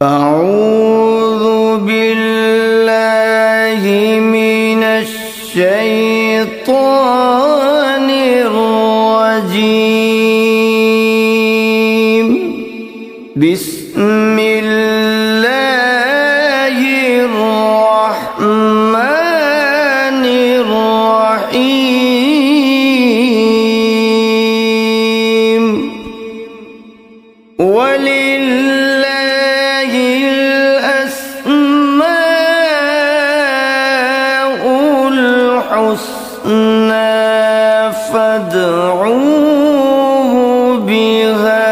اعوذ باللہ من الشیطان الرجیم بسم اللہ الرحمن الرحیم وَلِلَّهِ الْأَسْمَاءُ الْحُسْنَى فَادْعُوهُ بِهَا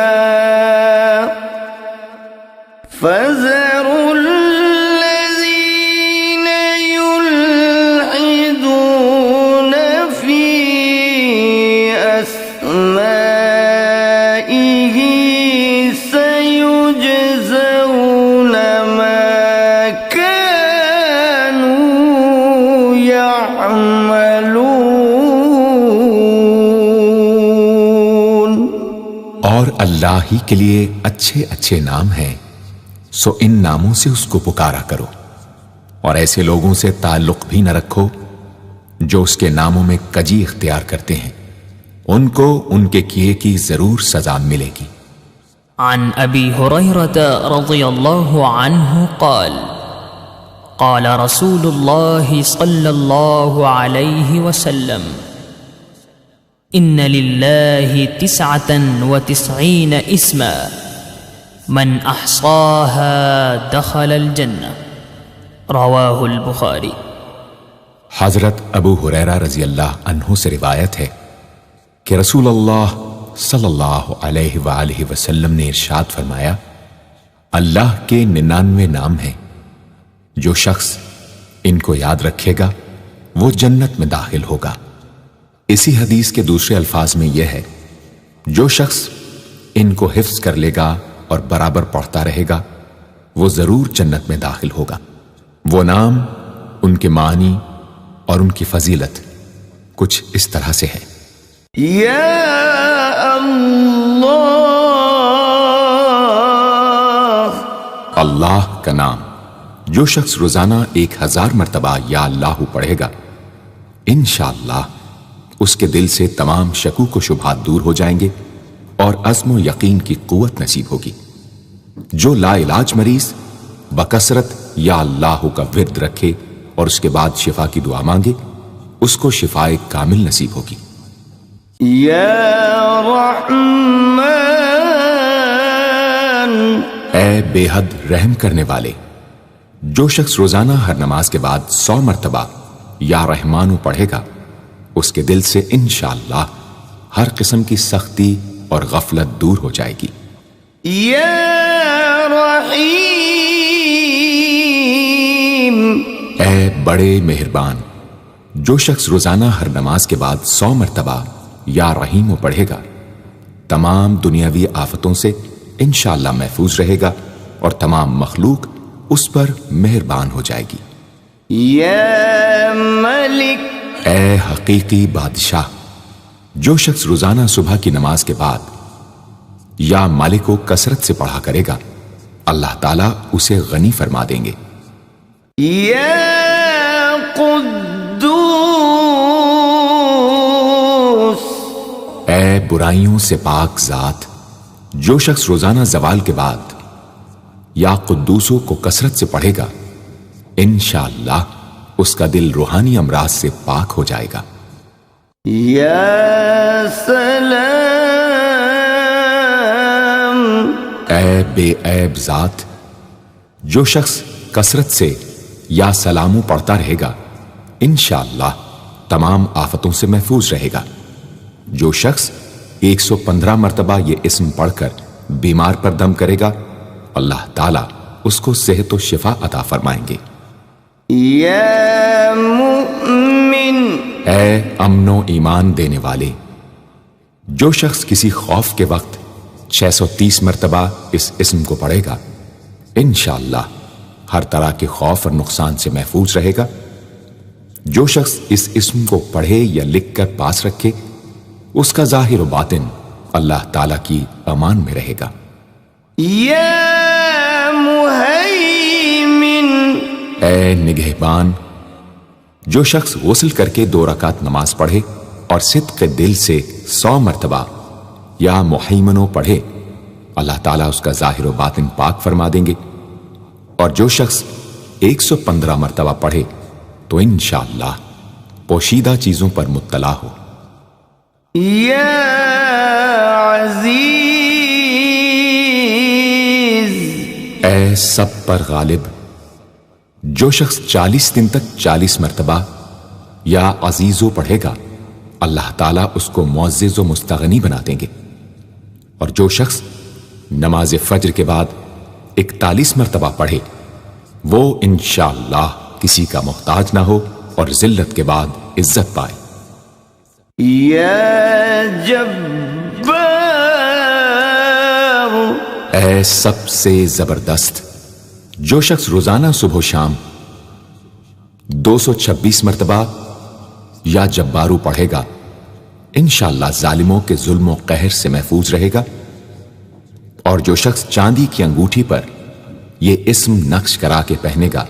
فَذَرُوا الَّذِينَ يُلْحِدُونَ فِي أَسْمَائِهِ سيجزون ما كانوا يعملون۔ اور اللہ ہی کے لیے اچھے اچھے نام ہیں، سو ان ناموں سے اس کو پکارا کرو، اور ایسے لوگوں سے تعلق بھی نہ رکھو جو اس کے ناموں میں کجی اختیار کرتے ہیں، ان کو ان کے کیے کی ضرور سزا ملے گی۔ عن ابی ہریرہ رضی اللہ عنہ قال قال رسول اللہ صلی اللہ علیہ وسلم ان للہ 99 اسما من احصاها دخل الجنہ، رواہ البخاری۔ حضرت ابو ہریرہ رضی اللہ عنہ سے روایت ہے کہ رسول اللہ صلی اللہ علیہ وآلہ وسلم نے ارشاد فرمایا، اللہ کے 99 نام ہیں، جو شخص ان کو یاد رکھے گا وہ جنت میں داخل ہوگا۔ اسی حدیث کے دوسرے الفاظ میں یہ ہے، جو شخص ان کو حفظ کر لے گا اور برابر پڑھتا رہے گا وہ ضرور جنت میں داخل ہوگا۔ وہ نام، ان کے معنی اور ان کی فضیلت کچھ اس طرح سے ہے۔ یا اللہ، اللہ کا نام جو شخص روزانہ 1000 مرتبہ یا اللہ پڑھے گا، انشاءاللہ اس کے دل سے تمام شکوک و شبہات دور ہو جائیں گے اور عزم و یقین کی قوت نصیب ہوگی۔ جو لا علاج مریض بکثرت یا اللہ کا ورد رکھے اور اس کے بعد شفا کی دعا مانگے، اس کو شفائے کامل نصیب ہوگی۔ یا رحمان، اے بے حد رحم کرنے والے، جو شخص روزانہ ہر نماز کے بعد 100 مرتبہ یا رحمانو پڑھے گا، اس کے دل سے انشاءاللہ ہر قسم کی سختی اور غفلت دور ہو جائے گی۔ یا رحیم، اے بڑے مہربان، جو شخص روزانہ ہر نماز کے بعد 100 مرتبہ یا رحیم پڑھے گا، تمام دنیاوی آفتوں سے انشاءاللہ محفوظ رہے گا اور تمام مخلوق اس پر مہربان ہو جائے گی۔ یا ملک، اے حقیقی بادشاہ، جو شخص روزانہ صبح کی نماز کے بعد یا مالک کو کثرت سے پڑھا کرے گا، اللہ تعالیٰ اسے غنی فرما دیں گے۔ یا قدوس، اے برائیوں سے پاک ذات، جو شخص روزانہ زوال کے بعد یا قدوسوں کو کثرت سے پڑھے گا، انشاءاللہ اس کا دل روحانی امراض سے پاک ہو جائے گا۔ یا سلام، اے بے عیب ذات، جو شخص کثرت سے یا سلامو پڑھتا رہے گا، انشاءاللہ تمام آفتوں سے محفوظ رہے گا۔ جو شخص 115 مرتبہ یہ اسم پڑھ کر بیمار پر دم کرے گا، اللہ تعالیٰ اس کو صحت و شفا عطا فرمائیں گے۔ یا مؤمن، اے امن و ایمان دینے والے، جو شخص کسی خوف کے وقت 630 مرتبہ اس اسم کو پڑھے گا، انشاءاللہ ہر طرح کے خوف اور نقصان سے محفوظ رہے گا۔ جو شخص اس اسم کو پڑھے یا لکھ کر پاس رکھے، اس کا ظاہر و باطن اللہ تعالیٰ کی امان میں رہے گا۔ یا مهيمن اے نگہبان، جو شخص غسل کر کے 2 رکعت نماز پڑھے اور صدق دل سے 100 مرتبہ یا محیمنو پڑھے، اللہ تعالیٰ اس کا ظاہر و باطن پاک فرما دیں گے۔ اور جو شخص 115 مرتبہ پڑھے تو انشاءاللہ پوشیدہ چیزوں پر مطلع ہو۔ یا عزیز، اے سب پر غالب، جو شخص 40 دن تک 40 مرتبہ یا عزیزو پڑھے گا، اللہ تعالیٰ اس کو معزز و مستغنی بنا دیں گے۔ اور جو شخص نماز فجر کے بعد 41 مرتبہ پڑھے، وہ انشاءاللہ کسی کا محتاج نہ ہو اور ذلت کے بعد عزت پائے۔ یا جبار، اے سب سے زبردست، جو شخص روزانہ صبح و شام 226 مرتبہ یا جبارو پڑھے گا، انشاءاللہ ظالموں کے ظلم و قہر سے محفوظ رہے گا۔ اور جو شخص چاندی کی انگوٹھی پر یہ اسم نقش کرا کے پہنے گا،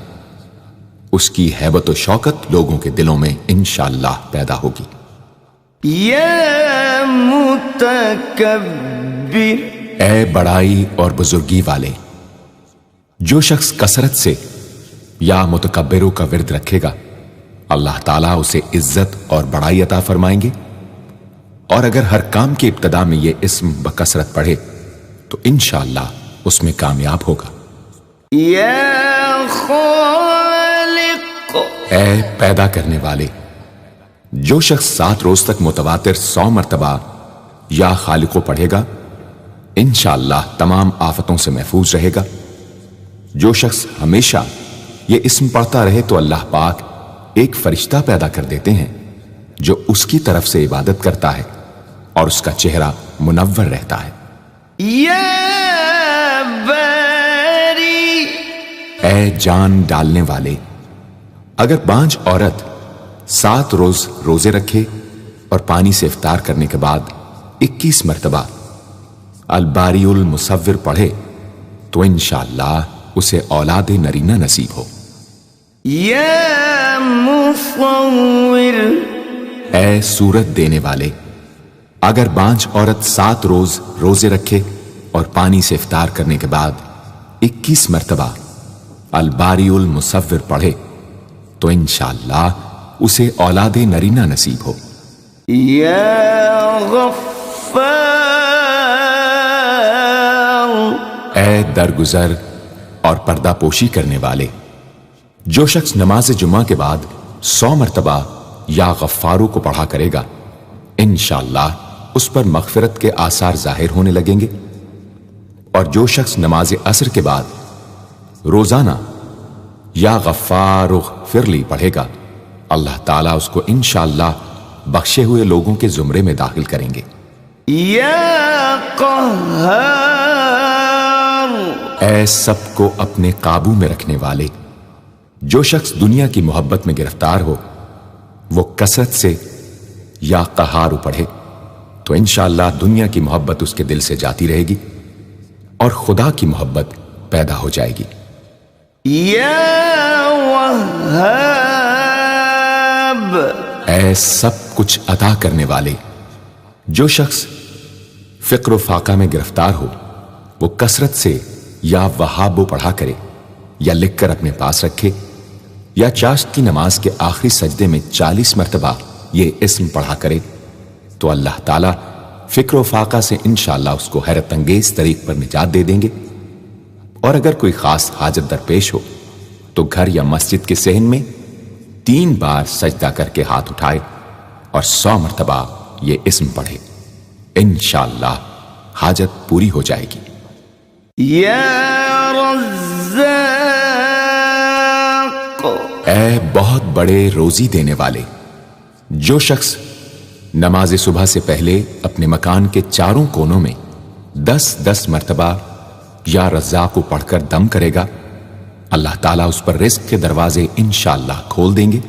اس کی ہیبت و شوکت لوگوں کے دلوں میں انشاءاللہ پیدا ہوگی۔ یا متکبر، اے بڑائی اور بزرگی والے، جو شخص کثرت سے یا متکبروں کا ورد رکھے گا، اللہ تعالیٰ اسے عزت اور بڑائی عطا فرمائیں گے۔ اور اگر ہر کام کی ابتدا میں یہ اسم بکثرت پڑھے تو انشاءاللہ اس میں کامیاب ہوگا۔ یا خالق، اے پیدا کرنے والے، جو شخص 7 روز تک متواتر 100 مرتبہ یا خالقو پڑھے گا، انشاءاللہ تمام آفتوں سے محفوظ رہے گا۔ جو شخص ہمیشہ یہ اسم پڑھتا رہے تو اللہ پاک ایک فرشتہ پیدا کر دیتے ہیں جو اس کی طرف سے عبادت کرتا ہے اور اس کا چہرہ منور رہتا ہے۔ یا باری، اے جان ڈالنے والے، اگر بانجھ عورت 7 روز روزے رکھے اور پانی سے افطار کرنے کے بعد 21 مرتبہ الباری المصور پڑھے تو انشاءاللہ اسے اولاد نرینہ نصیب ہو۔ یا مصور، اے صورت دینے والے، اگر بانجھ عورت 7 روز روزے رکھے اور پانی سے افطار کرنے کے بعد 21 مرتبہ الباری المصور پڑھے تو انشاءاللہ اسے اولاد نرینہ نصیب ہو۔ یا غفار، اے درگزر اور پردہ پوشی کرنے والے، جو شخص نماز جمعہ کے بعد 100 مرتبہ یا غفارو کو پڑھا کرے گا، انشاءاللہ اس پر مغفرت کے آثار ظاہر ہونے لگیں گے۔ اور جو شخص نماز عصر کے بعد روزانہ یا غفار اغفر لی پڑھے گا، اللہ تعالیٰ اس کو انشاءاللہ بخشے ہوئے لوگوں کے زمرے میں داخل کریں گے۔ یا قہار، اے سب کو اپنے قابو میں رکھنے والے، جو شخص دنیا کی محبت میں گرفتار ہو وہ کثرت سے یا قہارو پڑھے تو انشاءاللہ دنیا کی محبت اس کے دل سے جاتی رہے گی اور خدا کی محبت پیدا ہو جائے گی۔ یا وہاب، اے سب کچھ عطا کرنے والے، جو شخص فقر و فاقہ میں گرفتار ہو وہ کثرت سے یا وہابو پڑھا کرے یا لکھ کر اپنے پاس رکھے یا چاشت کی نماز کے آخری سجدے میں 40 مرتبہ یہ اسم پڑھا کرے تو اللہ تعالیٰ فکر و فاقہ سے انشاءاللہ اس کو حیرت انگیز طریق پر نجات دے دیں گے۔ اور اگر کوئی خاص حاجت درپیش ہو تو گھر یا مسجد کے صحن میں 3 بار سجدہ کر کے ہاتھ اٹھائے اور 100 مرتبہ یہ اسم پڑھے، انشاءاللہ حاجت پوری ہو جائے گی۔ یا رزاق، اے بہت بڑے روزی دینے والے، جو شخص نماز صبح سے پہلے اپنے مکان کے چاروں کونوں میں 10 مرتبہ یا رزاق کو پڑھ کر دم کرے گا، اللہ تعالیٰ اس پر رزق کے دروازے انشاءاللہ کھول دیں گے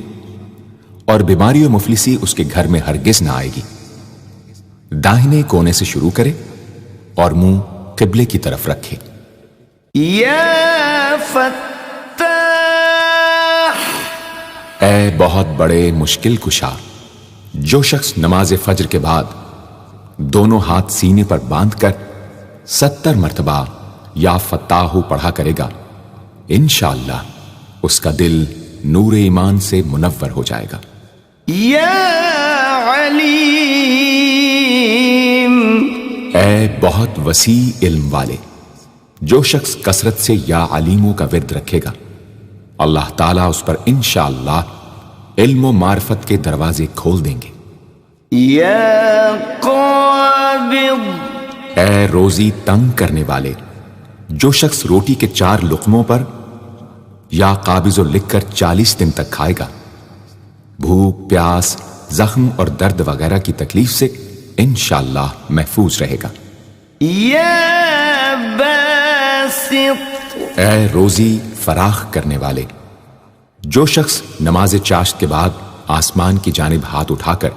اور بیماری و مفلسی اس کے گھر میں ہرگز نہ آئے گی۔ داہنے کونے سے شروع کرے اور منہ قبلے کی طرف رکھے۔ یا فتاح، اے بہت بڑے مشکل کشا، جو شخص نماز فجر کے بعد دونوں ہاتھ سینے پر باندھ کر 70 مرتبہ یا فتاح پڑھا کرے گا، انشاءاللہ اس کا دل نور ایمان سے منور ہو جائے گا۔ یا علیم، اے بہت وسیع علم والے، جو شخص کثرت سے یا علیموں کا ورد رکھے گا، اللہ تعالیٰ اس پر انشاءاللہ علم و معرفت کے دروازے کھول دیں گے۔ یا قابض، اے روزی تنگ کرنے والے، جو شخص روٹی کے 4 لقموں پر یا قابض لکھ کر 40 دن تک کھائے گا، بھوک، پیاس، زخم اور درد وغیرہ کی تکلیف سے انشاءاللہ محفوظ رہے گا۔ یا باسط، اے روزی فراخ کرنے والے، جو شخص نماز چاشت کے بعد آسمان کی جانب ہاتھ اٹھا کر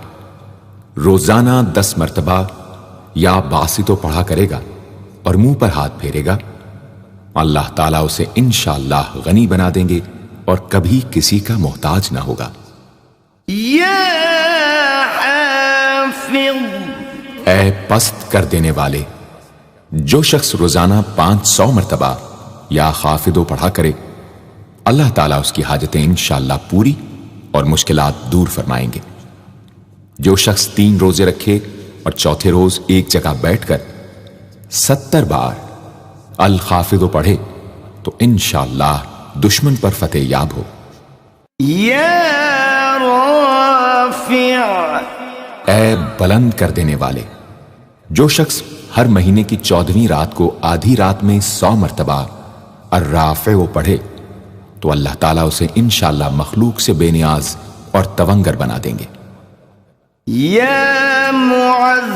روزانہ 10 مرتبہ یا باسطو پڑھا کرے گا اور منہ پر ہاتھ پھیرے گا، اللہ تعالیٰ اسے انشاءاللہ غنی بنا دیں گے اور کبھی کسی کا محتاج نہ ہوگا۔ یا حافظ، اے پست کر دینے والے، جو شخص روزانہ 500 مرتبہ یا خافضو پڑھا کرے، اللہ تعالیٰ اس کی حاجتیں انشاءاللہ پوری اور مشکلات دور فرمائیں گے۔ جو شخص 3 روزے رکھے اور چوتھے روز ایک جگہ بیٹھ کر 70 بار الخافضو پڑھے تو انشاءاللہ دشمن پر فتح یاب ہو۔ یا رافع، اے بلند کر دینے والے، جو شخص ہر مہینے کی 14ویں رات کو آدھی رات میں 100 مرتبہ الرافع پڑھے تو اللہ تعالیٰ اسے انشاءاللہ مخلوق سے بے نیاز اور تونگر بنا دیں گے۔ یا معز،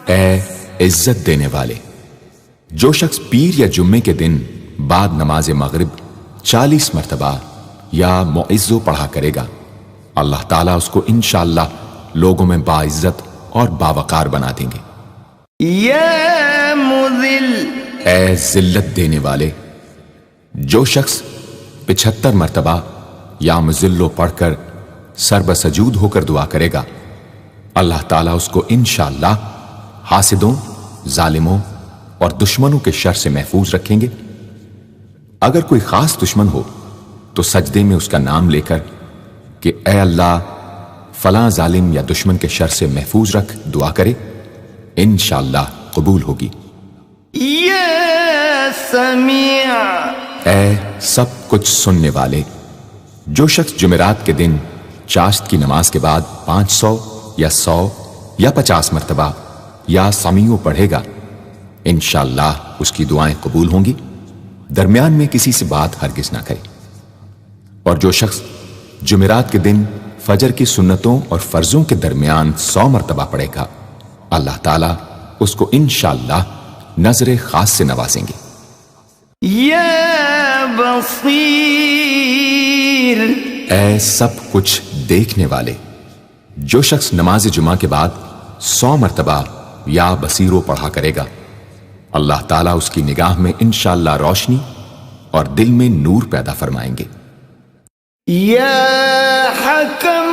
اے عزت دینے والے، جو شخص پیر یا جمعے کے دن بعد نماز مغرب 40 مرتبہ یا معزو پڑھا کرے گا، اللہ تعالیٰ اس کو انشاءاللہ لوگوں میں باعزت اور باوقار بنا دیں گے۔ یا مذل، اے ذلت دینے والے، جو شخص 75 مرتبہ یا مذلو پڑھ کر سر بسجود ہو کر دعا کرے گا، اللہ تعالیٰ اس کو انشاءاللہ حاسدوں، ظالموں اور دشمنوں کے شر سے محفوظ رکھیں گے۔ اگر کوئی خاص دشمن ہو تو سجدے میں اس کا نام لے کر کہ اے اللہ فلاں ظالم یا دشمن کے شر سے محفوظ رکھ دعا کرے، انشاءاللہ قبول ہوگی۔ یا سمیع، اے سب کچھ سننے والے، جو شخص جمعرات کے دن چاشت کی نماز کے بعد 500 یا 100 یا 50 مرتبہ یا سمیع پڑھے گا، انشاءاللہ اس کی دعائیں قبول ہوں گی، درمیان میں کسی سے بات ہرگز نہ کرے۔ اور جو شخص جمعرات کے دن فجر کی سنتوں اور فرضوں کے درمیان 100 مرتبہ پڑھے گا، اللہ تعالیٰ اس کو انشاءاللہ نظر خاص سے نوازیں گے۔ یا بصیر، اے سب کچھ دیکھنے والے، جو شخص نماز جمعہ کے بعد 100 مرتبہ یا بصیرو پڑھا کرے گا، اللہ تعالیٰ اس کی نگاہ میں انشاءاللہ روشنی اور دل میں نور پیدا فرمائیں گے۔ یا حکم،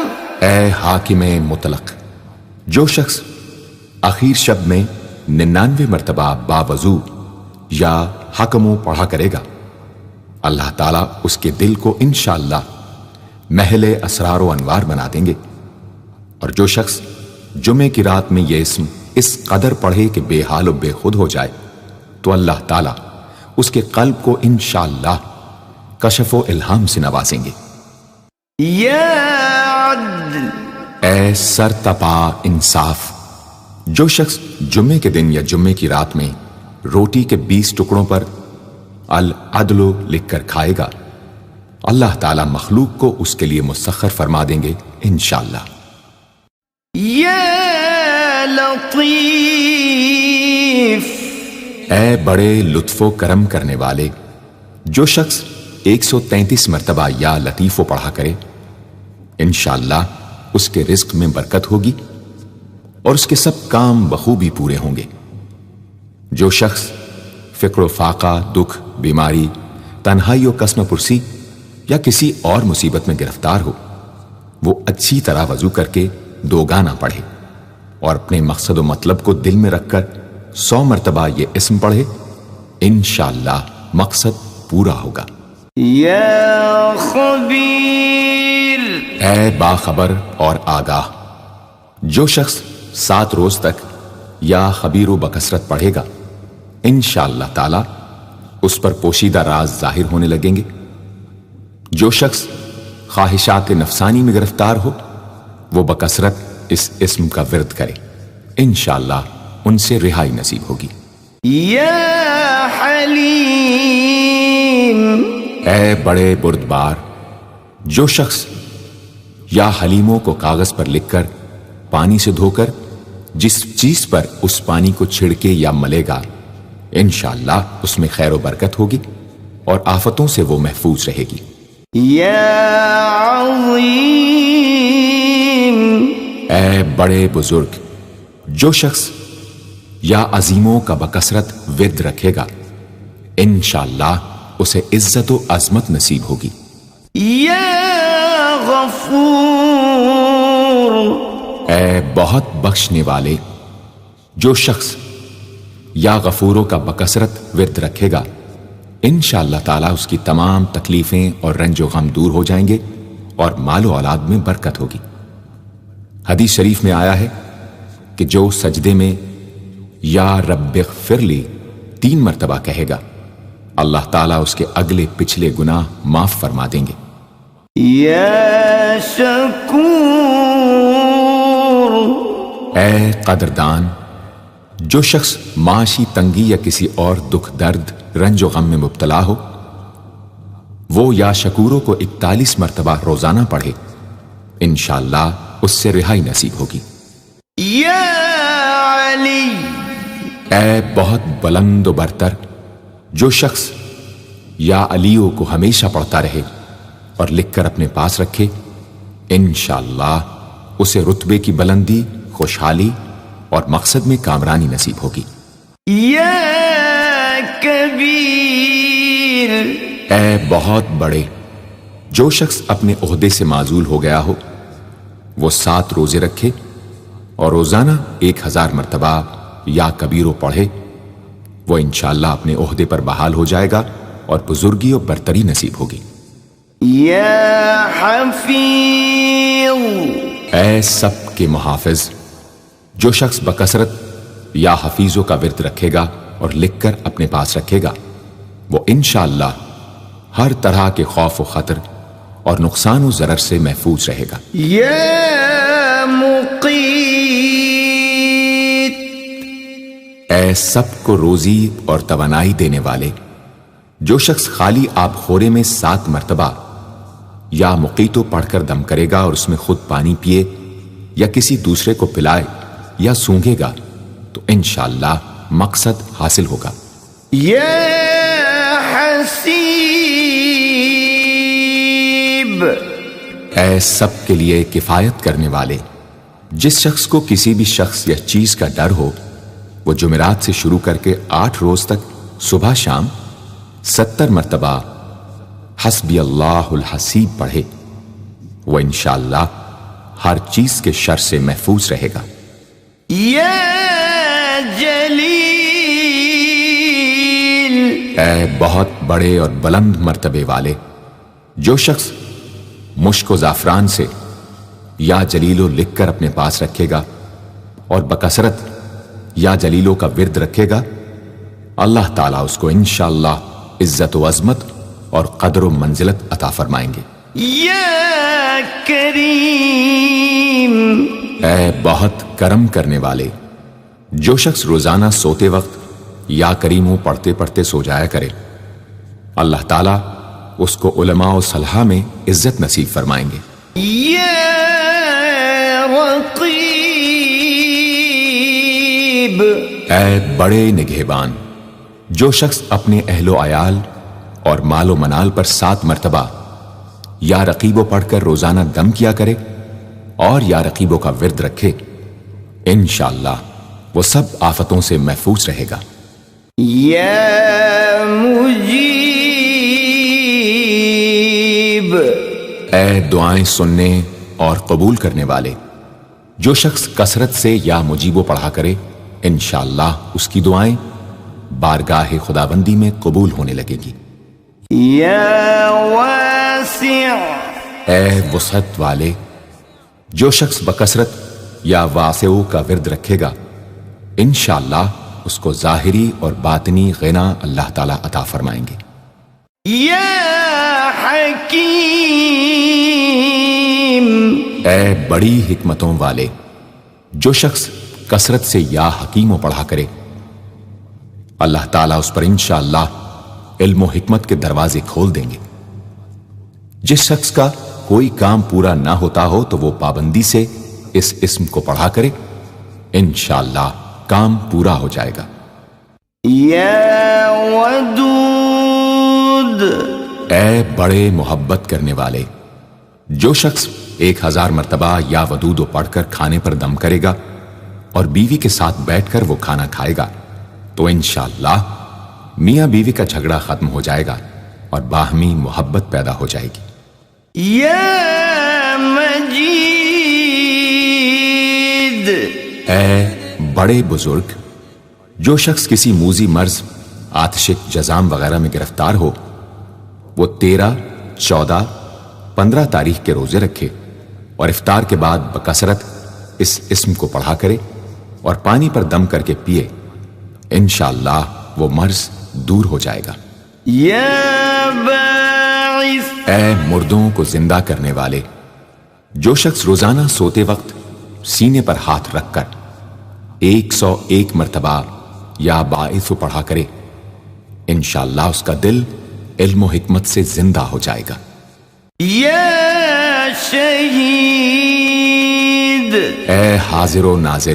اے حاکم مطلق، جو شخص آخر شب میں 99 مرتبہ باوضو یا حکمو پڑھا کرے گا، اللہ تعالیٰ اس کے دل کو انشاءاللہ محل اسرار و انوار بنا دیں گے۔ اور جو شخص جمعے کی رات میں یہ اسم اس قدر پڑھے کہ بے حال و بے خود ہو جائے تو اللہ تعالیٰ اس کے قلب کو انشاءاللہ کشف و الہام سے نوازیں گے۔ یا عدل، اے سر تپا انصاف، جو شخص جمعے کے دن یا جمعے کی رات میں روٹی کے 20 ٹکڑوں پر العدل لکھ کر کھائے گا، اللہ تعالیٰ مخلوق کو اس کے لیے مسخر فرما دیں گے انشاءاللہ۔ یا لطیف، اے بڑے لطف و کرم کرنے والے، جو شخص 133 مرتبہ یا لطیفو پڑھا کرے، انشاءاللہ اس کے رزق میں برکت ہوگی اور اس کے سب کام بخوبی پورے ہوں گے۔ جو شخص فقر و فاقہ، دکھ، بیماری، تنہائی و قسم پرسی یا کسی اور مصیبت میں گرفتار ہو، وہ اچھی طرح وضو کر کے 2 گانا پڑھے اور اپنے مقصد و مطلب کو دل میں رکھ کر 100 مرتبہ یہ اسم پڑھے، انشاءاللہ مقصد پورا ہوگا۔ یا خبیر، اے باخبر اور آگاہ، جو شخص 7 روز تک یا خبیر و بکثرت پڑھے گا، انشاءاللہ تعالی اس پر پوشیدہ راز ظاہر ہونے لگیں گے۔ جو شخص خواہشات نفسانی میں گرفتار ہو، وہ بکثرت اس اسم کا ورد کرے، انشاءاللہ ان سے رہائی نصیب ہوگی۔ یا حلیم، اے بڑے بردبار، جو شخص یا حلیموں کو کاغذ پر لکھ کر پانی سے دھو کر جس چیز پر اس پانی کو چھڑکے یا ملے گا، انشاءاللہ اس میں خیر و برکت ہوگی اور آفتوں سے وہ محفوظ رہے گی۔ یا عظیم، اے بڑے بزرگ، جو شخص یا عظیموں کا بکثرت ورد رکھے گا، انشاءاللہ اسے عزت و عظمت نصیب ہوگی۔ یا غفور، اے بہت بخشنے والے، جو شخص یا غفوروں کا بکثرت ورد رکھے گا، انشاءاللہ تعالی اس کی تمام تکلیفیں اور رنج و غم دور ہو جائیں گے اور مال و اولاد میں برکت ہوگی۔ حدیث شریف میں آیا ہے کہ جو سجدے میں یا رب اغفر لی 3 مرتبہ کہے گا، اللہ تعالیٰ اس کے اگلے پچھلے گناہ معاف فرما دیں گے۔ یا شکور، اے قدردان، جو شخص معاشی تنگی یا کسی اور دکھ درد رنج و غم میں مبتلا ہو، وہ یا شکوروں کو 41 مرتبہ روزانہ پڑھے، انشاءاللہ اس سے رہائی نصیب ہوگی۔ یا علی، اے بہت بلند و برتر، جو شخص یا علیوں کو ہمیشہ پڑھتا رہے اور لکھ کر اپنے پاس رکھے، انشاءاللہ اسے رتبے کی بلندی، خوشحالی اور مقصد میں کامرانی نصیب ہوگی۔ یا کبیر، اے بہت بڑے، جو شخص اپنے عہدے سے معزول ہو گیا ہو، وہ 7 روزے رکھے اور روزانہ 1000 مرتبہ یا کبیرو پڑھے، وہ انشاءاللہ اپنے عہدے پر بحال ہو جائے گا اور بزرگی و برتری نصیب ہوگی۔ یا حفیظ، اے سب کے محافظ، جو شخص بکثرت یا حفیظوں کا ورد رکھے گا اور لکھ کر اپنے پاس رکھے گا، وہ انشاءاللہ ہر طرح کے خوف و خطر اور نقصان و ضرر سے محفوظ رہے گا۔ یا مقیت، اے سب کو روزی اور توانائی دینے والے، جو شخص خالی آب خورے میں 7 مرتبہ یا مقیتو پڑھ کر دم کرے گا اور اس میں خود پانی پیے یا کسی دوسرے کو پلائے یا سونگے گا، تو انشاءاللہ مقصد حاصل ہوگا۔ یا حسیب، اے سب کے لیے کفایت کرنے والے، جس شخص کو کسی بھی شخص یا چیز کا ڈر ہو، وہ جمعرات سے شروع کر کے 8 روز تک صبح شام 70 مرتبہ حسبی اللہ الحسیب پڑھے، وہ انشاءاللہ ہر چیز کے شر سے محفوظ رہے گا۔ یا جلیل، اے بہت بڑے اور بلند مرتبے والے، جو شخص مشک و زعفران سے یا جلیلو لکھ کر اپنے پاس رکھے گا اور بکثرت یا جلیلوں کا ورد رکھے گا، اللہ تعالیٰ اس کو انشاءاللہ عزت و عظمت اور قدر و منزلت عطا فرمائیں گے۔ یا کریم، اے بہت کرم کرنے والے، جو شخص روزانہ سوتے وقت یا کریموں پڑھتے پڑھتے سو جایا کرے، اللہ تعالیٰ اس کو علماء و صلحاء میں عزت نصیب فرمائیں گے۔ یا رقیب، اے بڑے نگہبان، جو شخص اپنے اہل و عیال اور مال و منال پر 7 مرتبہ یا رقیبو پڑھ کر روزانہ دم کیا کرے اور یا رقیبوں کا ورد رکھے، انشاءاللہ وہ سب آفتوں سے محفوظ رہے گا۔ یا دعائیں سننے اور قبول کرنے والے، جو شخص کثرت سے یا مجیبو پڑھا کرے انشاءاللہ اس کی دعائیں بارگاہ خداوندی میں قبول ہونے لگے گی۔ یا واسع، اے وسعت والے، جو شخص بکثرت یا واسعو کا ورد رکھے گا انشاءاللہ اس کو ظاہری اور باطنی غنا اللہ تعالیٰ عطا فرمائیں گے۔ یا حکیم، اے بڑی حکمتوں والے، جو شخص کثرت سے یا حکیمو پڑھا کرے اللہ تعالیٰ اس پر انشاءاللہ علم و حکمت کے دروازے کھول دیں گے۔ جس شخص کا کوئی کام پورا نہ ہوتا ہو تو وہ پابندی سے اس اسم کو پڑھا کرے انشاءاللہ کام پورا ہو جائے گا۔ یا ودود، اے بڑے محبت کرنے والے، جو شخص 1000 مرتبہ یا ودود پڑھ کر کھانے پر دم کرے گا اور بیوی کے ساتھ بیٹھ کر وہ کھانا کھائے گا تو انشاءاللہ میاں بیوی کا جھگڑا ختم ہو جائے گا اور باہمی محبت پیدا ہو جائے گی۔ یا مجید، اے بڑے بزرگ، جو شخص کسی موذی مرض، آتش جزام وغیرہ میں گرفتار ہو وہ 13، 14، 15 تاریخ کے روزے رکھے اور افطار کے بعد بکثرت اس اسم کو پڑھا کرے اور پانی پر دم کر کے پیے انشاءاللہ وہ مرض دور ہو جائے گا۔ یا باعث، اے مردوں کو زندہ کرنے والے، جو شخص روزانہ سوتے وقت سینے پر ہاتھ رکھ کر 101 مرتبہ یا باعث پڑھا کرے انشاءاللہ اس کا دل علم و حکمت سے زندہ ہو جائے گا۔ یا شہید، اے حاضر و ناظر،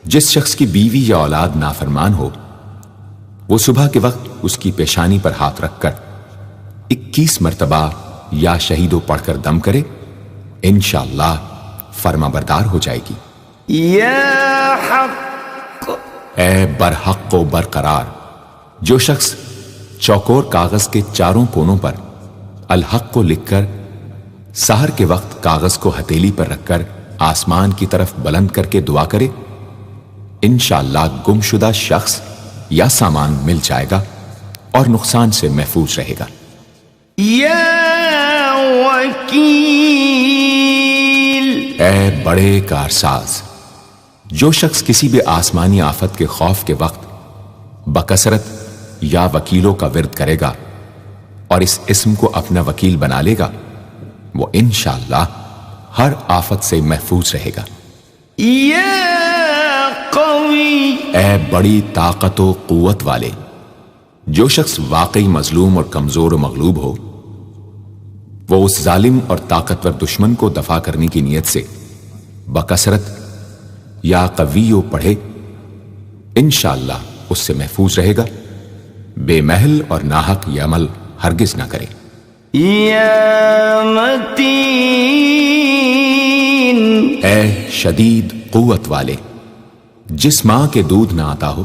جس شخص کی بیوی یا اولاد نافرمان ہو وہ صبح کے وقت اس کی پیشانی پر ہاتھ رکھ کر 21 مرتبہ یا شہیدو پڑھ کر دم کرے انشاءاللہ فرما بردار ہو جائے گی۔ یا حق، اے برحق و برقرار، جو شخص چوکور کاغذ کے چاروں کونوں پر الحق کو لکھ کر سحر کے وقت کاغذ کو ہتھیلی پر رکھ کر آسمان کی طرف بلند کر کے دعا کرے انشاءاللہ گم شدہ شخص یا سامان مل جائے گا اور نقصان سے محفوظ رہے گا۔ یا وکیل، اے بڑے کارساز، جو شخص کسی بھی آسمانی آفت کے خوف کے وقت بکثرت یا وکیلوں کا ورد کرے گا اور اس اسم کو اپنا وکیل بنا لے گا وہ انشاءاللہ ہر آفت سے محفوظ رہے گا۔ یا قوی، اے بڑی طاقت و قوت والے، جو شخص واقعی مظلوم اور کمزور و مغلوب ہو وہ اس ظالم اور طاقتور دشمن کو دفاع کرنے کی نیت سے بکثرت یا قویو پڑھے انشاءاللہ اس سے محفوظ رہے گا، بے محل اور ناحق یہ عمل ہرگز نہ کرے۔ یا متین، اے شدید قوت والے، جس ماں کے دودھ نہ آتا ہو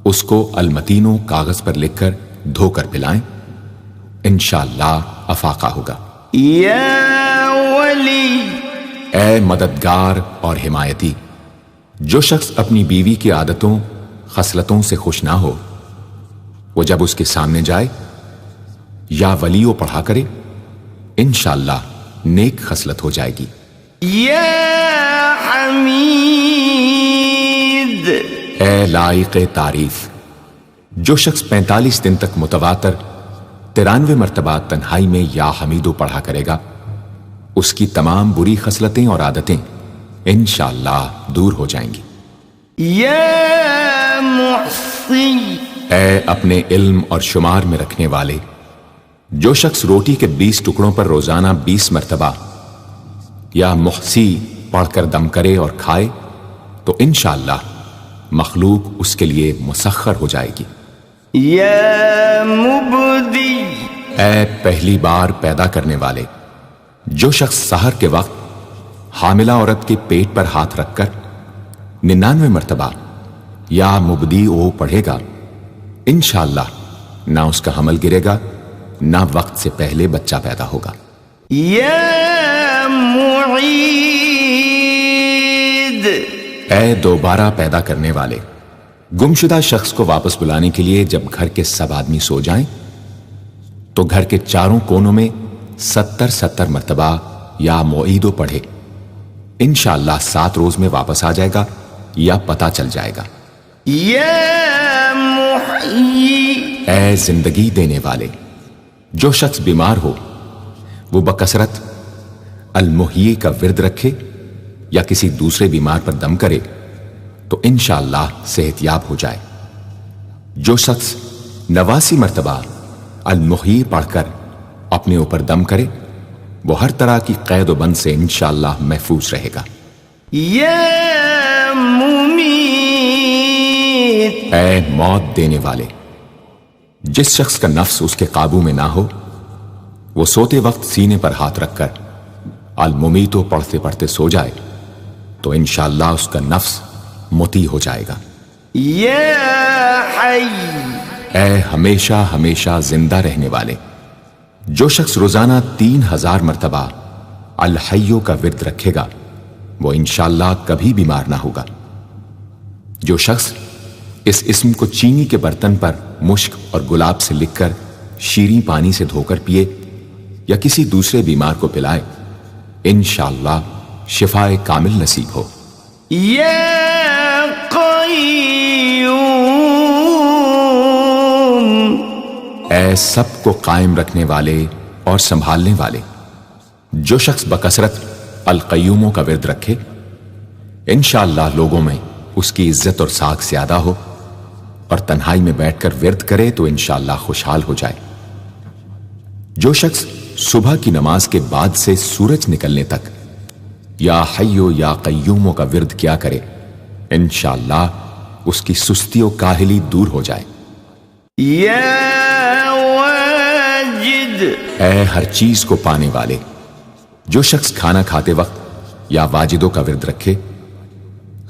اس کو المتینوں کاغذ پر لکھ کر دھو کر پلائیں انشاءاللہ افاقہ ہوگا۔ یا ولی، اے مددگار اور حمایتی، جو شخص اپنی بیوی کی عادتوں خصلتوں سے خوش نہ ہو وہ جب اس کے سامنے جائے یا ولیو پڑھا کرے انشاءاللہ نیک خصلت ہو جائے گی۔ یا حمید، اے لائق تعریف، جو شخص 45 دن تک متواتر 93 مرتبہ تنہائی میں یا حمیدو پڑھا کرے گا اس کی تمام بری خصلتیں اور عادتیں انشاءاللہ دور ہو جائیں گی۔ یا محصی، اے اپنے علم اور شمار میں رکھنے والے، جو شخص روٹی کے 20 ٹکڑوں پر روزانہ 20 مرتبہ یا محصی پڑھ کر دم کرے اور کھائے تو انشاءاللہ مخلوق اس کے لیے مسخر ہو جائے گی۔ یا مبدی، اے پہلی بار پیدا کرنے والے، جو شخص سحر کے وقت حاملہ عورت کے پیٹ پر ہاتھ رکھ کر 99 مرتبہ یا مبدی او پڑھے گا انشاءاللہ نہ اس کا حمل گرے گا نہ وقت سے پہلے بچہ پیدا ہوگا۔ یا معید، اے دوبارہ پیدا کرنے والے، گمشدہ شخص کو واپس بلانے کے لیے جب گھر کے سب آدمی سو جائیں تو گھر کے چاروں کونوں میں 70 مرتبہ یا معیدو پڑھے، انشاءاللہ 7 روز میں واپس آ جائے گا یا پتہ چل جائے گا۔ یا محیی، اے زندگی دینے والے، جو شخص بیمار ہو وہ بکثرت المحیی کا ورد رکھے یا کسی دوسرے بیمار پر دم کرے تو انشاءاللہ صحت یاب ہو جائے۔ جو شخص 89 مرتبہ المحیی پڑھ کر اپنے اوپر دم کرے وہ ہر طرح کی قید و بند سے انشاءاللہ محفوظ رہے گا۔ یا ممیت، اے موت دینے والے، جس شخص کا نفس اس کے قابو میں نہ ہو وہ سوتے وقت سینے پر ہاتھ رکھ کر الممیتو پڑھتے پڑھتے سو جائے تو انشاءاللہ اس کا نفس مطیع ہو جائے گا۔ یا حی، اے ہمیشہ ہمیشہ زندہ رہنے والے، جو شخص روزانہ 3000 مرتبہ الحیو کا ورد رکھے گا وہ انشاءاللہ کبھی بیمار نہ ہوگا۔ جو شخص اس اسم کو چینی کے برتن پر مشک اور گلاب سے لکھ کر شیریں پانی سے دھو کر پیے یا کسی دوسرے بیمار کو پلائے انشاءاللہ شفاء کامل نصیب ہو۔ یا قیوم، اے سب کو قائم رکھنے والے اور سنبھالنے والے، جو شخص بکثرت القیوموں کا ورد رکھے انشاءاللہ لوگوں میں اس کی عزت اور ساکھ زیادہ ہو، اور تنہائی میں بیٹھ کر ورد کرے تو انشاءاللہ خوشحال ہو جائے۔ جو شخص صبح کی نماز کے بعد سے سورج نکلنے تک یا حیو یا قیوموں کا ورد کیا کرے انشاءاللہ اس کی سستی و کاہلی دور ہو جائے۔ یا واجد، اے ہر چیز کو پانے والے، جو شخص کھانا کھاتے وقت یا واجدوں کا ورد رکھے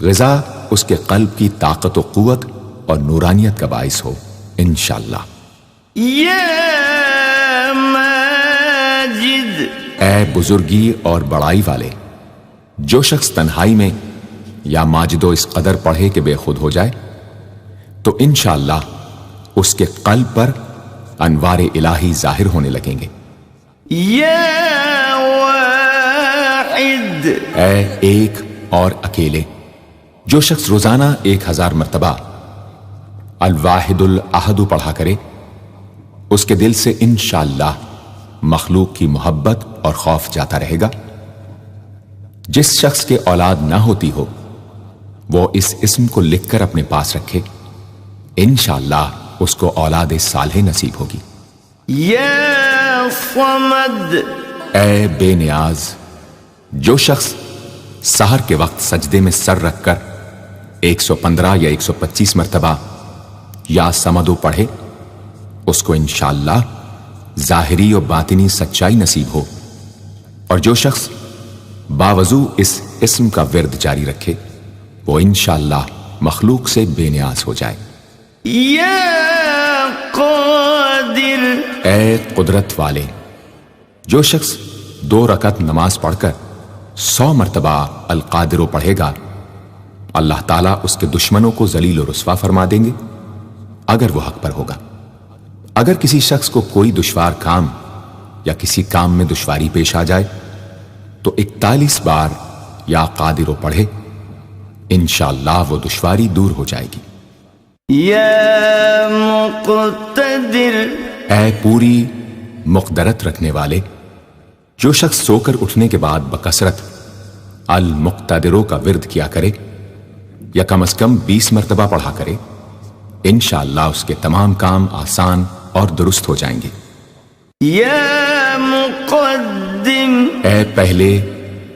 غذا اس کے قلب کی طاقت و قوت اور نورانیت کا باعث ہو انشاءاللہ۔ یا ماجد، اے بزرگی اور بڑائی والے، جو شخص تنہائی میں یا ماجدو اس قدر پڑھے کہ بے خود ہو جائے تو انشاءاللہ اس کے قلب پر انوار الہی ظاہر ہونے لگیں گے۔ یا واحد، اے ایک اور اکیلے، جو شخص روزانہ 1000 مرتبہ الواحد الاحد پڑھا کرے اس کے دل سے انشاءاللہ مخلوق کی محبت اور خوف جاتا رہے گا۔ جس شخص کے اولاد نہ ہوتی ہو وہ اس اسم کو لکھ کر اپنے پاس رکھے انشاءاللہ اس کو اولاد صالح نصیب ہوگی۔ یا صمد، اے بے نیاز، جو شخص سحر کے وقت سجدے میں سر رکھ کر 115 یا 125 مرتبہ یا سمدو پڑھے اس کو انشاءاللہ ظاہری و باطنی سچائی نصیب ہو، اور جو شخص باوضو اس اسم کا ورد جاری رکھے وہ انشاءاللہ مخلوق سے بے نیاز ہو جائے۔ یا قادر، اے قدرت والے، جو شخص 2 رکعت نماز پڑھ کر 100 مرتبہ القادر پڑھے گا اللہ تعالیٰ اس کے دشمنوں کو ذلیل و رسوا فرما دیں گے اگر وہ حق پر ہوگا۔ اگر کسی شخص کو کوئی دشوار کام یا کسی کام میں دشواری پیش آ جائے تو 41 بار یا قادر پڑھے انشاءاللہ وہ دشواری دور ہو جائے گی۔ یا مقتدر، اے پوری مقدرت رکھنے والے، جو شخص سو کر اٹھنے کے بعد بکثرت المقتدروں کا ورد کیا کرے یا کم از کم 20 مرتبہ پڑھا کرے انشاءاللہ اس کے تمام کام آسان اور درست ہو جائیں گے۔ یا مقدم، اے پہلے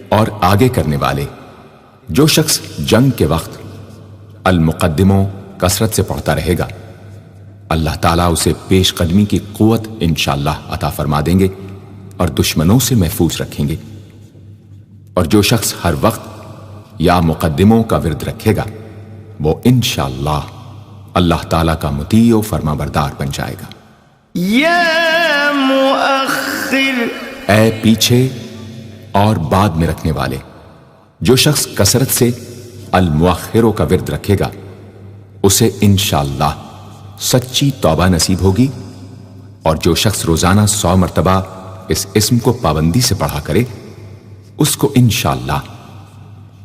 اور آگے کرنے والے، جو شخص جنگ کے وقت المقدموں کثرت سے پڑھتا رہے گا اللہ تعالیٰ اسے پیش قدمی کی قوت انشاءاللہ عطا فرما دیں گے اور دشمنوں سے محفوظ رکھیں گے۔ اور جو شخص ہر وقت یا مقدموں کا ورد رکھے گا وہ انشاءاللہ اللہ تعالیٰ کا مطیع و فرما بردار بن جائے گا۔ یا مؤخر، اے پیچھے اور بعد میں رکھنے والے، جو شخص کثرت سے المؤخروں کا ورد رکھے گا اسے انشاءاللہ سچی توبہ نصیب ہوگی، اور جو شخص روزانہ 100 مرتبہ اس اسم کو پابندی سے پڑھا کرے اس کو انشاءاللہ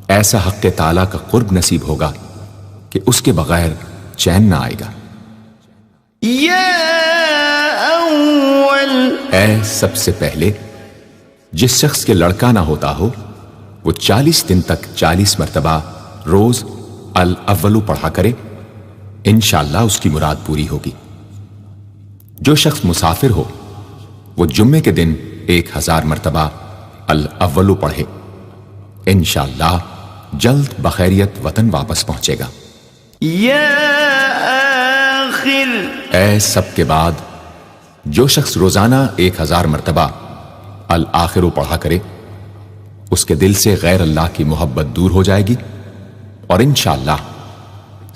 ایسا حق تعالیٰ کا قرب نصیب ہوگا کہ اس کے بغیر چین نہ آئے گا۔ یا اول اے سب سے پہلے جس شخص کے لڑکا نہ ہوتا ہو وہ 40 دن تک 40 مرتبہ روز الاولو پڑھا کرے، انشاءاللہ اس کی مراد پوری ہوگی۔ جو شخص مسافر ہو وہ جمعے کے دن 1000 مرتبہ الاولو پڑھے، انشاءاللہ جلد بخیریت وطن واپس پہنچے گا۔ یا آخر اے سب کے بعد جو شخص روزانہ 1000 مرتبہ الآخرو پڑھا کرے اس کے دل سے غیر اللہ کی محبت دور ہو جائے گی، اور انشاءاللہ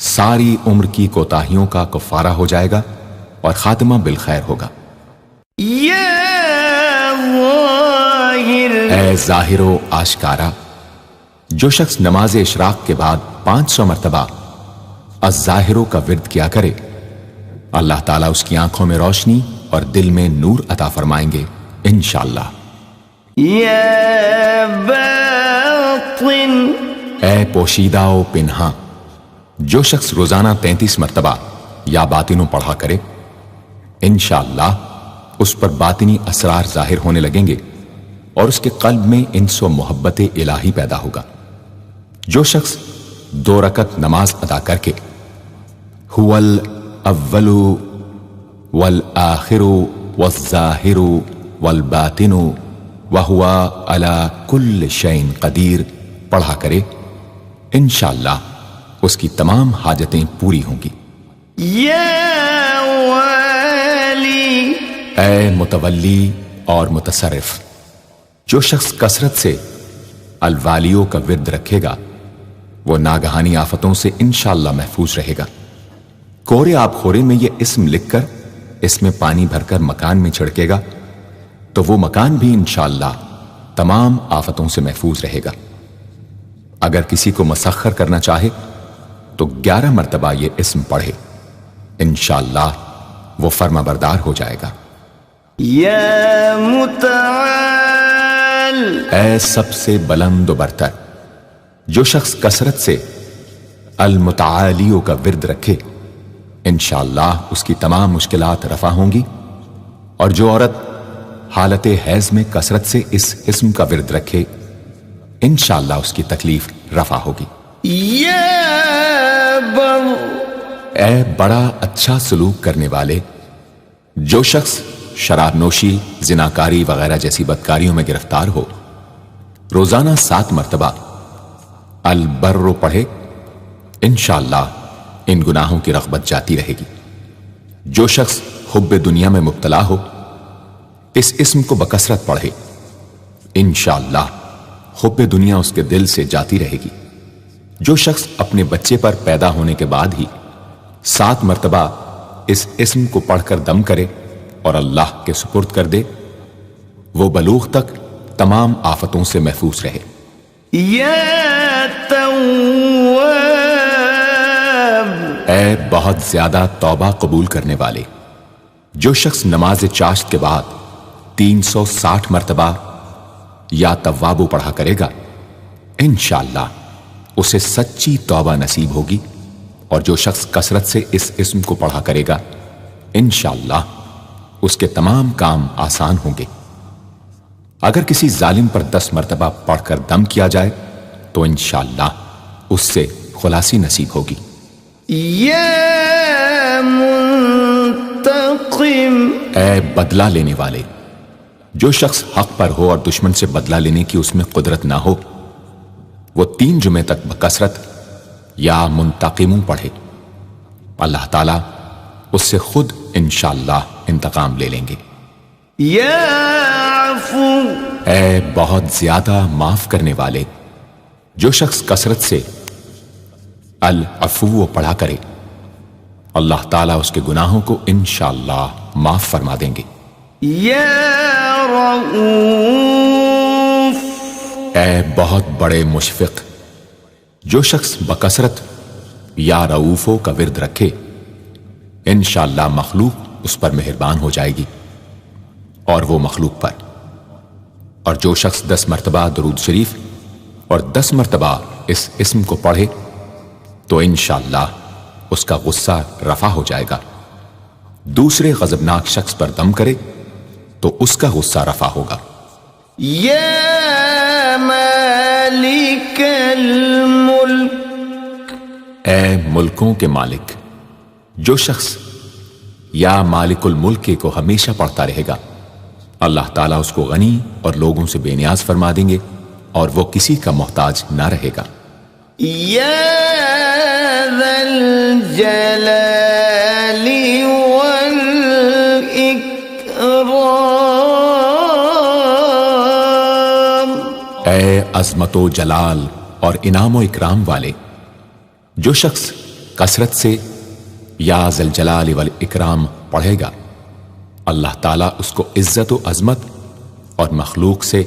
ساری عمر کی کوتاہیوں کا کفارہ ہو جائے گا اور خاتمہ بالخیر ہوگا۔ یا ظاہر اے ظاہر و آشکارا جو شخص نماز اشراق کے بعد 500 مرتبہ الظاہرو کا ورد کیا کرے اللہ تعالیٰ اس کی آنکھوں میں روشنی اور دل میں نور عطا فرمائیں گے انشاءاللہ۔ یا باطن اے پوشیدہ و پنہاں جو شخص روزانہ 33 مرتبہ یا باطنوں پڑھا کرے انشاءاللہ اس پر باطنی اسرار ظاہر ہونے لگیں گے اور اس کے قلب میں انس و محبت الہی پیدا ہوگا۔ جو شخص 2 رکعت نماز ادا کر کے هو الاول والآخر والظاہر والباطن وهو على كل شيء قدیر پڑھا کرے انشاءاللہ اس کی تمام حاجتیں پوری ہوں گی۔ یا والی اے متولی اور متصرف جو شخص کثرت سے الوالیوں کا ورد رکھے گا وہ ناگہانی آفتوں سے انشاءاللہ محفوظ رہے گا۔ کورے آب خورے میں یہ اسم لکھ کر اس میں پانی بھر کر مکان میں چھڑکے گا تو وہ مکان بھی انشاءاللہ تمام آفتوں سے محفوظ رہے گا۔ اگر کسی کو مسخر کرنا چاہے تو 11 مرتبہ یہ اسم پڑھے انشاءاللہ وہ فرما بردار ہو جائے گا۔ یا متعال اے سب سے بلند و برتر جو شخص کثرت سے المتعالیوں کا ورد رکھے انشاءاللہ اس کی تمام مشکلات رفع ہوں گی، اور جو عورت حالت حیض میں کثرت سے اس اسم کا ورد رکھے انشاءاللہ اس کی تکلیف رفع ہوگی۔ یا بر اے بڑا اچھا سلوک کرنے والے جو شخص شراب نوشی، زناکاری وغیرہ جیسی بدکاریوں میں گرفتار ہو روزانہ 7 مرتبہ البر پڑھے انشاءاللہ ان گناہوں کی رغبت جاتی رہے گی۔ جو شخص حب دنیا میں مبتلا ہو اس اسم کو بکثرت پڑھے انشاءاللہ حب دنیا اس کے دل سے جاتی رہے گی۔ جو شخص اپنے بچے پر پیدا ہونے کے بعد ہی 7 مرتبہ اس اسم کو پڑھ کر دم کرے اور اللہ کے سپرد کر دے وہ بلوغ تک تمام آفتوں سے محفوظ رہے۔ یا تواب اے بہت زیادہ توبہ قبول کرنے والے جو شخص نماز چاشت کے بعد 360 مرتبہ یا توابو پڑھا کرے گا انشاءاللہ اسے سچی توبہ نصیب ہوگی، اور جو شخص کثرت سے اس اسم کو پڑھا کرے گا انشاءاللہ اس کے تمام کام آسان ہوں گے۔ اگر کسی ظالم پر 10 مرتبہ پڑھ کر دم کیا جائے تو انشاءاللہ اس سے خلاصی نصیب ہوگی۔ یا منتقم اے بدلہ لینے والے جو شخص حق پر ہو اور دشمن سے بدلہ لینے کی اس میں قدرت نہ ہو وہ 3 جمعے تک بکثرت یا منتقموں پڑھے، اللہ تعالیٰ اس سے خود انشاءاللہ انتقام لے لیں گے۔ یا عفو اے بہت زیادہ معاف کرنے والے جو شخص کثرت سے العفو پڑھا کرے اللہ تعالیٰ اس کے گناہوں کو انشاءاللہ معاف فرما دیں گے۔ یا رؤوف اے بہت بڑے مشفق، جو شخص بکثرت یا رؤوفو کا ورد رکھے انشاءاللہ مخلوق اس پر مہربان ہو جائے گی، اور وہ مخلوق پر۔ اور جو شخص 10 مرتبہ درود شریف اور 10 مرتبہ اس اسم کو پڑھے تو انشاءاللہ اس کا غصہ رفع ہو جائے گا۔ دوسرے غضبناک شخص پر دم کرے تو اس کا غصہ رفع ہوگا۔ یا مالک الملک اے ملکوں کے مالک، جو شخص یا مالک الملک کو ہمیشہ پڑھتا رہے گا اللہ تعالیٰ اس کو غنی اور لوگوں سے بے نیاز فرما دیں گے اور وہ کسی کا محتاج نہ رہے گا۔ یا ذا الجلال والاکرام اے عظمت و جلال اور انعام و اکرام والے، جو شخص کثرت سے یا ذا الجلال والاکرام پڑھے گا اللہ تعالیٰ اس کو عزت و عظمت اور مخلوق سے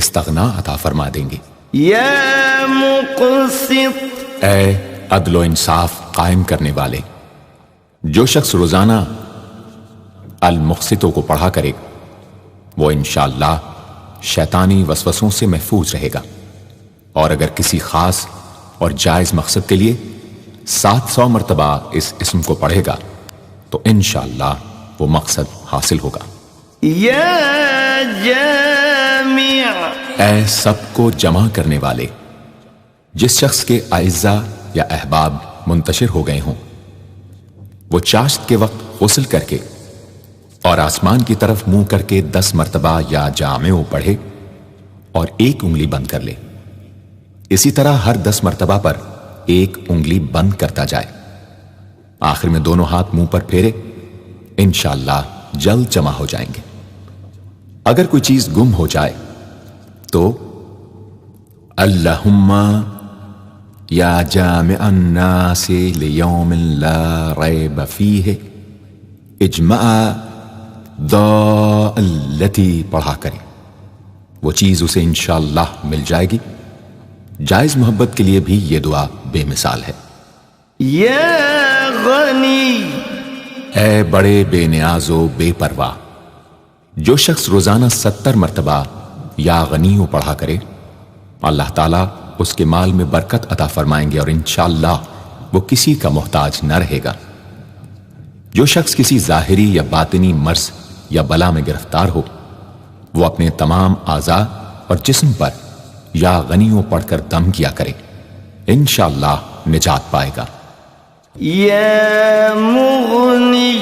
استغنا عطا فرما دیں گے۔ یا مقسط اے عدل و انصاف قائم کرنے والے، جو شخص روزانہ المقسطوں کو پڑھا کرے وہ انشاءاللہ شیطانی وسوسوں سے محفوظ رہے گا، اور اگر کسی خاص اور جائز مقصد کے لیے 700 مرتبہ اس اسم کو پڑھے گا تو انشاءاللہ وہ مقصد حاصل ہوگا۔ یا جامع اے سب کو جمع کرنے والے، جس شخص کے اعزاء یا احباب منتشر ہو گئے ہوں وہ چاشت کے وقت غسل کر کے اور آسمان کی طرف منہ کر کے 10 مرتبہ یا جامع پڑھے اور 1 انگلی بند کر لے۔ اسی طرح ہر 10 مرتبہ پر 1 انگلی بند کرتا جائے، آخر میں دونوں ہاتھ منہ پر پھیرے، انشاءاللہ جلد جمع ہو جائیں گے۔ اگر کوئی چیز گم ہو جائے تو اللہم یا جامع الناس لیوم لا ریب فیہ اجمع التی پڑھا کرے، وہ چیز اسے انشاءاللہ مل جائے گی۔ جائز محبت کے لیے بھی یہ دعا بے مثال ہے۔ یا غنی اے بڑے بے نیاز و بے پرواہ، جو شخص روزانہ 70 مرتبہ یا غنیوں پڑھا کرے اللہ تعالیٰ اس کے مال میں برکت عطا فرمائیں گے اور انشاءاللہ وہ کسی کا محتاج نہ رہے گا۔ جو شخص کسی ظاہری یا باطنی مرض یا بلا میں گرفتار ہو وہ اپنے تمام اعضاء اور جسم پر یا غنیوں پڑھ کر دم کیا کرے، انشاءاللہ نجات پائے گا۔ یا مغنی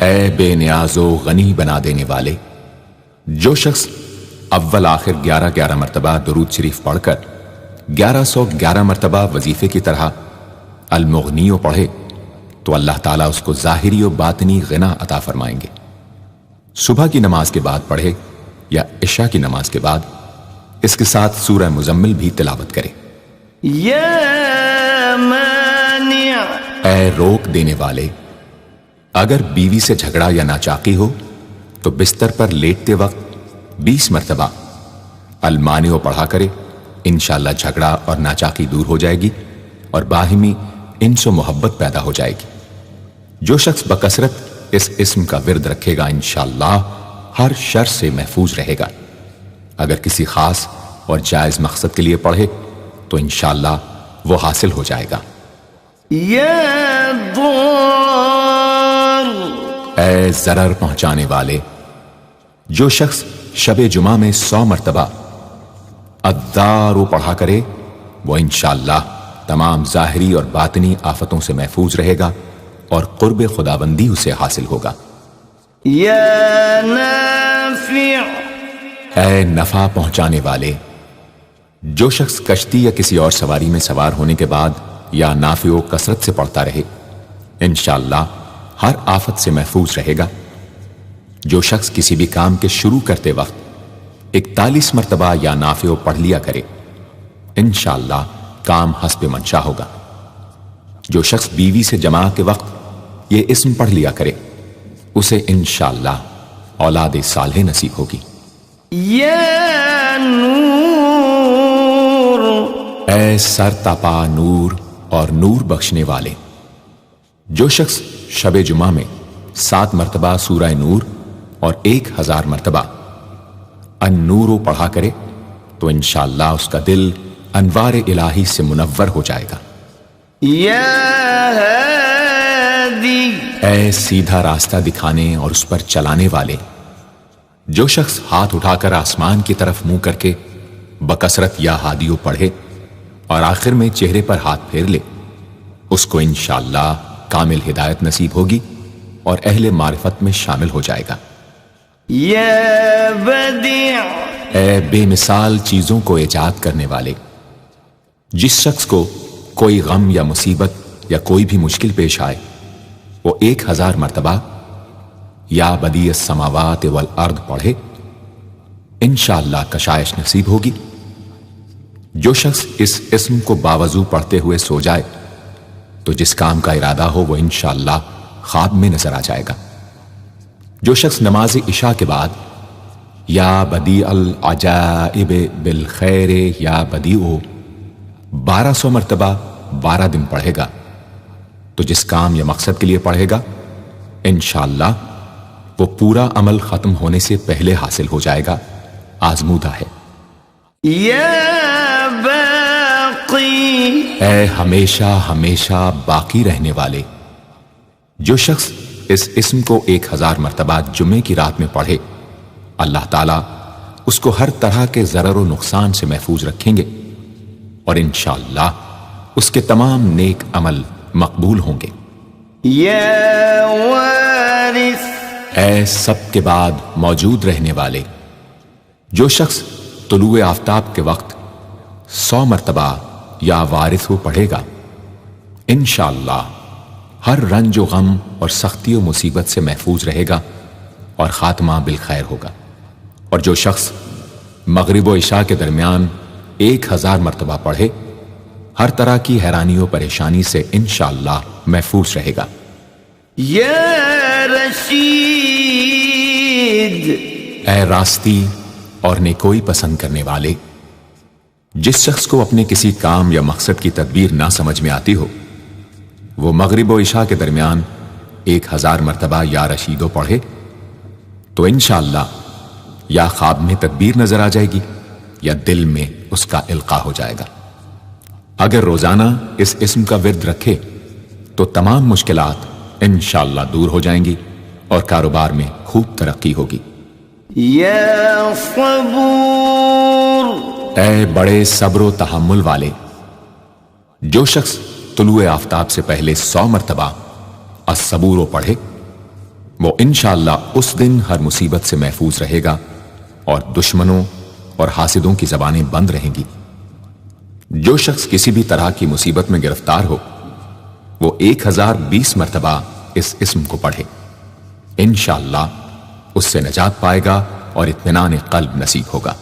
اے بے نیاز و غنی بنا دینے والے، جو شخص اول آخر 11 مرتبہ درود شریف پڑھ کر 1111 مرتبہ وظیفے کی طرح المغنی پڑھے تو اللہ تعالیٰ اس کو ظاہری و باطنی غنا عطا فرمائیں گے۔ صبح کی نماز کے بعد پڑھے یا عشاء کی نماز کے بعد اس کے ساتھ سورہ مزمل بھی تلاوت کرے۔ یا مانع اے روک دینے والے، اگر بیوی سے جھگڑا یا ناچاقی ہو تو بستر پر لیٹتے وقت 20 مرتبہ المانع پڑھا کرے، انشاءاللہ جھگڑا اور ناچاقی دور ہو جائے گی اور باہمی انس و محبت پیدا ہو جائے گی۔ جو شخص بکثرت اس اسم کا ورد رکھے گا انشاءاللہ ہر شر سے محفوظ رہے گا۔ اگر کسی خاص اور جائز مقصد کے لیے پڑھے تو انشاءاللہ وہ حاصل ہو جائے گا۔ یا ضار اے ضرر پہنچانے والے، جو شخص شب جمعہ میں 100 مرتبہ الدار پڑھا کرے وہ انشاءاللہ تمام ظاہری اور باطنی آفتوں سے محفوظ رہے گا اور قرب خداوندی اسے حاصل ہوگا۔ یا نافع اے نفع پہنچانے والے، جو شخص کشتی یا کسی اور سواری میں سوار ہونے کے بعد یا نافع و کثرت سے پڑھتا رہے انشاءاللہ ہر آفت سے محفوظ رہے گا۔ جو شخص کسی بھی کام کے شروع کرتے وقت 41 مرتبہ یا نافع پڑھ لیا کرے انشاءاللہ کام حسب منشا ہوگا۔ جو شخص بیوی سے جماع کے وقت یہ اسم پڑھ لیا کرے اسے انشاءاللہ اولاد صالح نصیب ہوگی۔ یا نور، اے سر تپا نور اور نور بخشنے والے، جو شخص شب جمعہ میں 7 مرتبہ سورہ نور اور 1000 مرتبہ النور پڑھا کرے تو انشاءاللہ اس کا دل انوار الہی سے منور ہو جائے گا۔ یا ہادی، اے سیدھا راستہ دکھانے اور اس پر چلانے والے، جو شخص ہاتھ اٹھا کر آسمان کی طرف منہ کر کے بکثرت یا ہادیو پڑھے اور آخر میں چہرے پر ہاتھ پھیر لے، اس کو انشاءاللہ کامل ہدایت نصیب ہوگی اور اہل معرفت میں شامل ہو جائے گا۔ یا بدیع، اے بے مثال چیزوں کو ایجاد کرنے والے، جس شخص کو کوئی غم یا مصیبت یا کوئی بھی مشکل پیش آئے وہ 1000 مرتبہ یا بدیع السماوات والارض پڑھے، انشاءاللہ کشائش نصیب ہوگی۔ جو شخص اس اسم کو باوضو پڑھتے ہوئے سو جائے تو جس کام کا ارادہ ہو وہ انشاءاللہ خواب میں نظر آ جائے گا۔ جو شخص نماز عشاء کے بعد یا بدیع العجائب بالخیر یا بدیع 1200 مرتبہ 12 دن پڑھے گا تو جس کام یا مقصد کے لیے پڑھے گا انشاءاللہ وہ پورا عمل ختم ہونے سے پہلے حاصل ہو جائے گا، آزمودہ ہے۔ یا باقی، اے ہمیشہ ہمیشہ باقی رہنے والے، جو شخص اس اسم کو 1000 مرتبہ جمعے کی رات میں پڑھے اللہ تعالیٰ اس کو ہر طرح کے ضرر و نقصان سے محفوظ رکھیں گے اور انشاءاللہ اس کے تمام نیک عمل مقبول ہوں گے۔ یا وارث، اے سب کے بعد موجود رہنے والے، جو شخص طلوع آفتاب کے وقت 100 مرتبہ یا وارث ہو پڑھے گا انشاءاللہ ہر رنج و غم اور سختی و مصیبت سے محفوظ رہے گا اور خاتمہ بالخیر ہوگا۔ اور جو شخص مغرب و عشاء کے درمیان 1000 مرتبہ پڑھے ہر طرح کی حیرانی و پریشانی سے انشاءاللہ محفوظ رہے گا۔ یا رشید، اے راستی اور نیکوئی پسند کرنے والے، جس شخص کو اپنے کسی کام یا مقصد کی تدبیر نہ سمجھ میں آتی ہو وہ مغرب و عشاء کے درمیان 1000 مرتبہ یا رشیدو پڑھے تو انشاءاللہ یا خواب میں تدبیر نظر آ جائے گی یا دل میں اس کا القاء ہو جائے گا۔ اگر روزانہ اس اسم کا ورد رکھے تو تمام مشکلات انشاءاللہ دور ہو جائیں گی اور کاروبار میں خوب ترقی ہوگی۔ یا صبور، اے بڑے صبر و تحمل والے، جو شخص طلوع آفتاب سے پہلے 100 مرتبہ الصبور پڑھے وہ انشاءاللہ اس دن ہر مصیبت سے محفوظ رہے گا اور دشمنوں اور حاسدوں کی زبانیں بند رہیں گی۔ جو شخص کسی بھی طرح کی مصیبت میں گرفتار ہو وہ 1020 مرتبہ اس اسم کو پڑھے، انشاءاللہ اس سے نجات پائے گا اور اطمینان قلب نصیب ہوگا۔